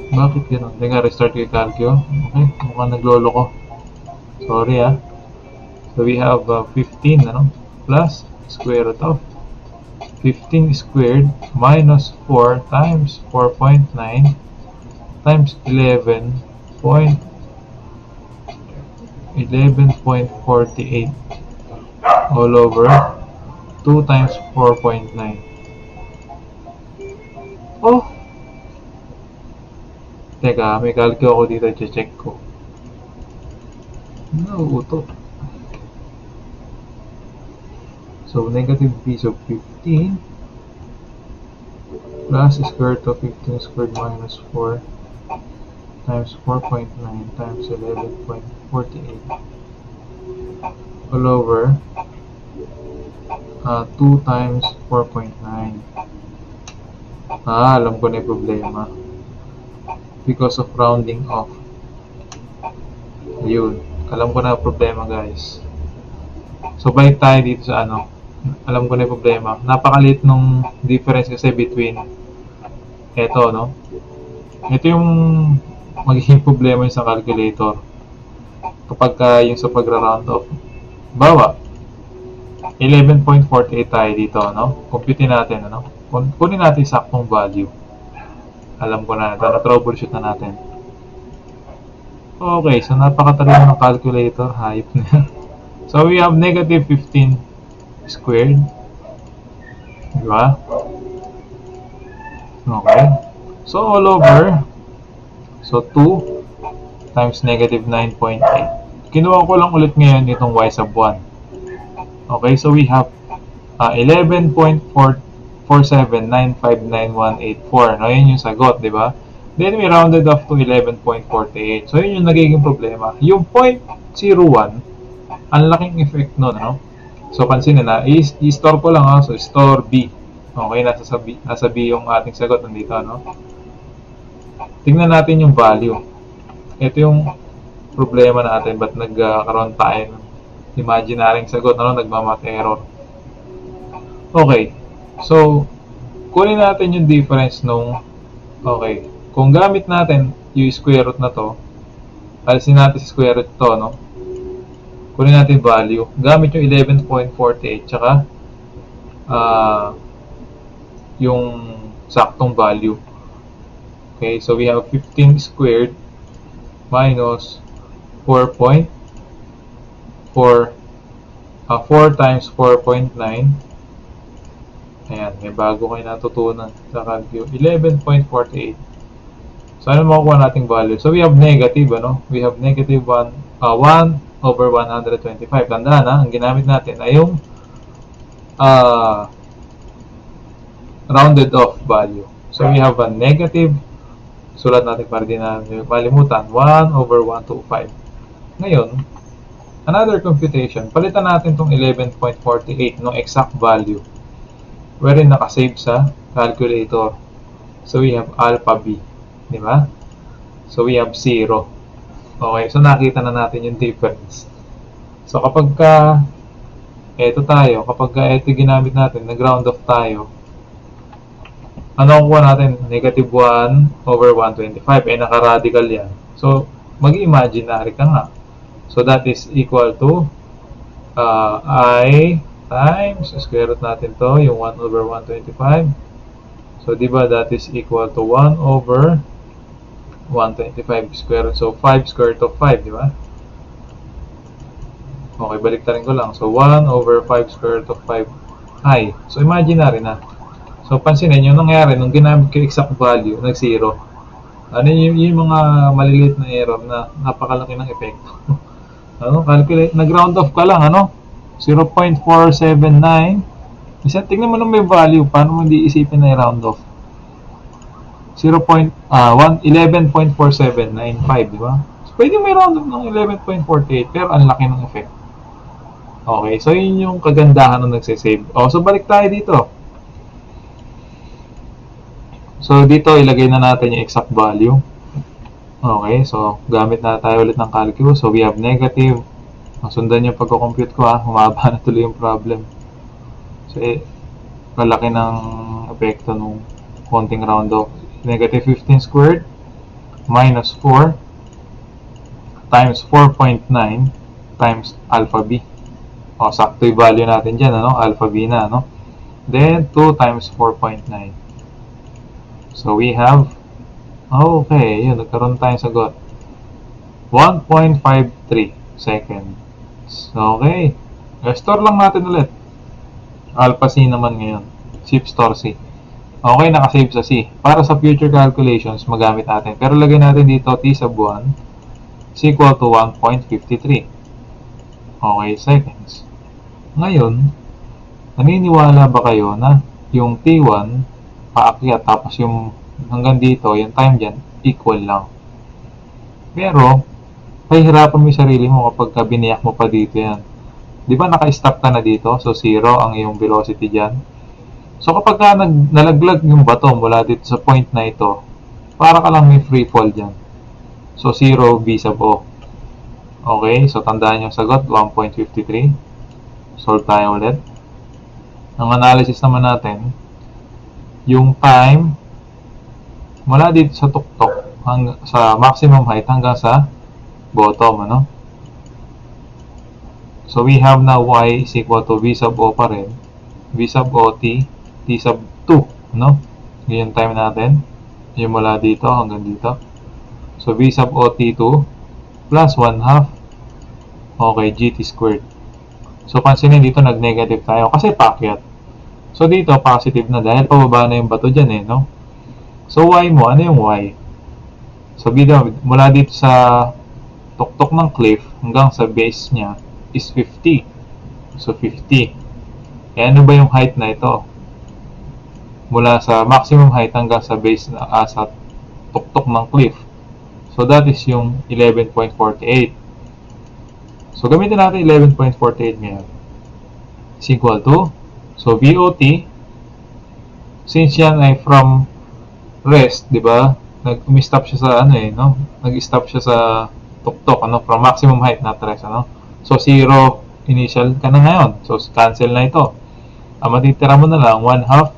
Bakit gano'n? Hindi nga, restart ko yung calcio. Okay, mukhang naglolo ko. Sorry, ah. So, we have 15, ano? Plus square root of 15 squared minus 4 times 4.9 times 11.48 all over 2 times 4.9. Oh! Teka, may calcio ako dito, check ko. Nauuto. So, negative b of 15 plus square root of 15 squared minus 4 times 4.9 times 11.48 all over 2 times 4.9. Alam ko na yung problema. Because of rounding off. Ayun. Alam ko na yung problema, guys. So, balik tayo dito sa ano. Alam ko na yung problema. Napakaliit nung difference kasi between eto, no? Ito yung magiging problema yung sa calculator. Kapag yung sa pagra-round off. Bawa, 11.48 tayo dito, no? Computein natin, ano? Kunin natin saktong value. Alam ko na ito, na-troubleshoot na natin. Okay, so napakatalino ng calculator, hype na. So we have negative 15 squared. Diba? Okay. So all over, so 2 times negative 9.8. Kinuha ko lang ulit ngayon itong y sub 1. Okay, so we have 11.447959184. No, yun yung sagot, di ba? Then we rounded off to 11.48. So yun yung nagiging problema. Yung 0.01, ang laking effect nun, no? So pansinin na, i-store ko lang, ha? So store B. Okay, nasa B yung ating sagot nandito, no? Tingnan natin yung value. Ito yung problema natin, ba't nagkaroon tayo ng imaginaryong sagot, no? Nagmamat error. Okay, so kunin natin yung difference nung, okay, kung gamit natin yung square root na to, alisin natin sa square root to, no? Kunin natin value, gamit yung 11.48 tsaka yung saktong value. Okay, so we have 15 squared minus 4 times 4.9. Ayan, may bago kayo natutunan sa calculus. 11.48. So, ano makukuha nating value? So, we have negative, ano? We have negative 1 over 125. Tandaan, ha? Ang ginamit natin ay yung rounded off value. So, we have a negative, sulat natin para din natin malimutan, 1 over 125. Ngayon, another computation, palitan natin itong 11.48 no exact value wherein nakasave sa calculator. So, we have alpha b. Di ba? So, we have 0. Okay, so nakita na natin yung difference. So, kapag ito ginamit natin, nag-round off tayo, ano ang kuha natin? Negative 1 over 125. Naka-radical yan. So, mag-imaginary ka nga. So, that is equal to I times, square root natin to, yung 1 over 125. So, diba that is equal to 1 over 125 square root. So, 5 square root of 5, diba? Okay, baliktarin ko lang. So, 1 over 5 square root of 5 I. So, imaginary na. So, pansinin, yung nangyari, nung ginamit ko exact value, nag-0. Ano yung mga maliliit na error na napakalaki ng epekto. Ano, calculate, nag-round off ka lang, ano? 0.479. Tingnan mo nung may value, paano mo hindi isipin na i-round off? 11.4795, di ba? So, pwede may round off ng 11.48, pero ang laki ng effect. Okay, so yun yung kagandahan ng nagsisave. So balik tayo dito. So, dito ilagay na natin yung exact value. Okay, so gamit na tayo ulit ng calculus. So, we have negative. Sundan yung pagko-compute ko, ha. Humaba na tuloy yung problem. So, malaki ng epekto nung konting round off. Negative 15 squared minus 4 times 4.9 times alpha b. Sakto yung value natin dyan, ano? Alpha b na, ano? Then, 2 times 4.9. So, we have, okay, yun, nagkaroon tayong sagot. 1.53 seconds. Okay. Store lang natin ulit. Alpha C naman ngayon. Shift store C. Okay, nakasave sa C. Para sa future calculations, magamit natin. Pero lagay natin dito, T sub 1 is equal to 1.53. Okay, seconds. Ngayon, naniniwala ba kayo na yung T1 paakyat tapos yung hanggang dito, yung time dyan, equal lang. Pero, pahihirapan mo yung sarili mo kapag biniyak mo pa dito yan. Di ba naka-stop ka na dito? So, 0 ang iyong velocity dyan. So, kapag nalaglag yung bato mula dito sa point na ito, para ka lang may free fall dyan. So, 0 B sub O. Okay, so tandaan yung sagot, 1.53. Solve tayo ulit. Ang analysis naman natin, yung time mula dito sa tuktok sa maximum height hanggang sa bottom, ano? So we have now y is equal to v sub o pa rin. V sub o t sub 2, no? Yun yung time natin. Yung mula dito hanggang dito. So v sub o t2 plus 1/2. Okay, gt squared. So pansinin dito nag-negative tayo kasi paakyat. So dito positive na dahil pababa na yung bato dyan eh, no? So y mo, ano yung y? So mula dito sa tuktok ng cliff hanggang sa base niya is 50. So 50. Eh ano ba yung height na ito? Mula sa maximum height hanggang sa base na sa tuktok ng cliff. So that is yung 11.48. So gamitin natin 11.48 ngayon. Is equal to, so VOT, since yan ay from rest, di ba? Nag-stop siya sa ano eh, no? Nag-stop siya sa tuktok, ano? From maximum height na rest, ano? So 0 initial ka na ngayon. So cancel na ito. Ang matitira mo na lang 1/2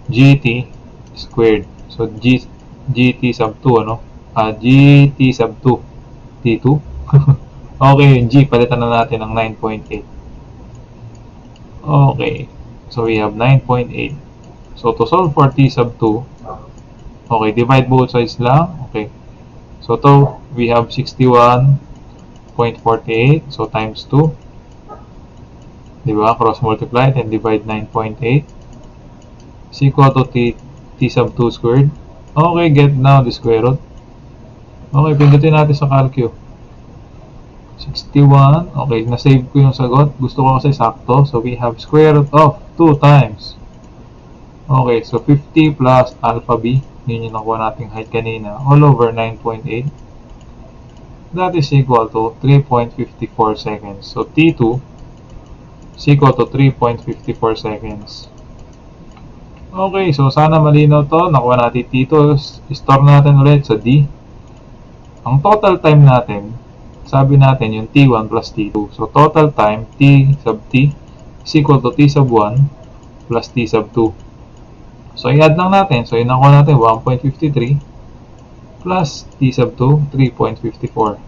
GT squared. So GT sub 2, ano? GT sub 2. T2. Okay, yung G, palitan na natin ng 9.8. Okay, so we have 9.8. So to solve for T sub 2, okay, divide both sides lang. Okay, so to we have 61.48. So times 2. Diba? Cross multiply and divide 9.8. Is equal to T sub 2 squared. Okay, get now the square root. Okay, pindutin natin sa calcu. 61. Okay, na-save ko yung sagot. Gusto ko kasi sakto. So, we have square root of 2 times. Okay, so 50 plus alpha b. Yun yung nakuha nating height kanina. All over 9.8. That is equal to 3.54 seconds. So, T2 is equal to 3.54 seconds. Okay, so sana malinaw to. Nakuha natin T2. Store natin ulit sa D. Ang total time natin, sabi natin yung T1 plus T2. So, total time, T sub T is equal to T sub 1 plus T sub 2. So, i-add lang natin. So, yun nakuha natin 1.53 plus T sub 2, 3.54.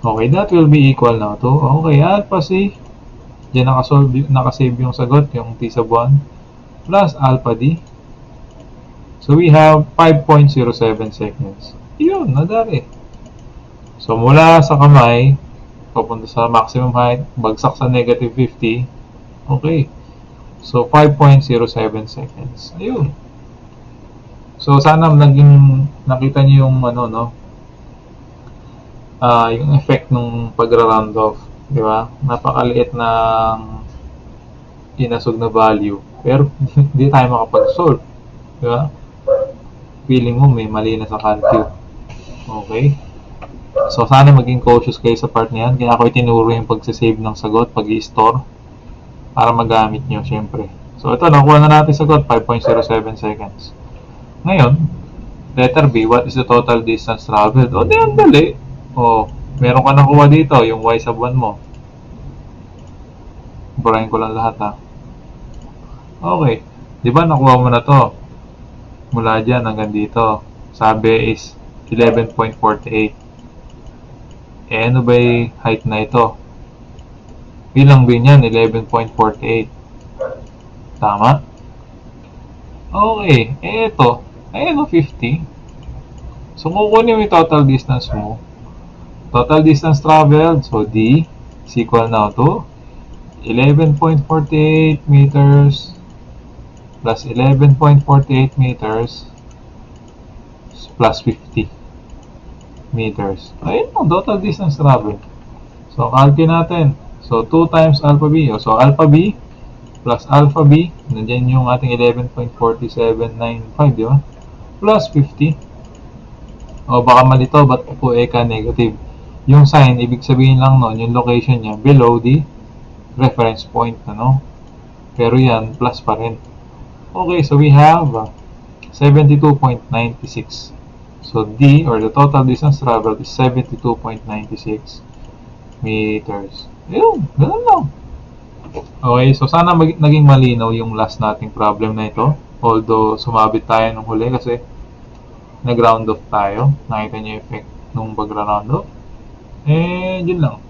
Okay, that will be equal now to, okay, alpha C. Diyan nakasave yung sagot, yung T sub 1 plus alpha D. So, we have 5.07 seconds. Yun, nadari. So, mula sa kamay, papunta sa maximum height, bagsak sa negative 50. Okay. So, 5.07 seconds. Ayun. So, sana nakita niyo yung, ano, no? Yung effect ng pagra-round off. Di ba? Napakaliit ng inasog na value. Pero, hindi tayo makapag-solve. Di ba? Feeling mo may mali na sa calcu. Okay? So, sana maging cautious kayo sa part na yan. Kaya ako itinuro yung pagsasave ng sagot, pag-i-store, para magamit nyo, syempre. So, ito, nakuha na natin sagot, 5.07 seconds. Ngayon, letter B, what is the total distance traveled? O, di, ang dali. O, meron ka nakuha dito, yung y sub 1 mo. Burahin ko lang lahat, ha. Okay. Di ba, nakuha mo na to. Mula dyan hanggang dito. Sabi is 11.48. Eh, ano ba yung height na ito? Bilang B niyan, 11.48. Tama? Okay. Eh, ito. Ayan o, 50. So, kukunin mo yung total distance mo. Total distance traveled. So, D is equal now to 11.48 meters plus 11.48 meters plus 50 meters. Ayun ang total distance traveled. So, calculate natin. So, 2 times alpha b. So, alpha b plus alpha b. Nandiyan yung ating 11.4795, di ba? Plus 50. O, baka malito, ba't po eka negative? Yung sign, ibig sabihin lang nun, yung location niya below the reference point, ano? Pero yan, plus pa rin. Okay, so we have 72.96. So, D, or the total distance traveled is 72.96 meters. Ayun, ganun lang. Okay, so sana naging malinaw yung last nating problem na ito. Although, sumabit tayo nung huli kasi nag-round off tayo. Nakita niyo yung effect nung pag-round off. Eh, yun lang.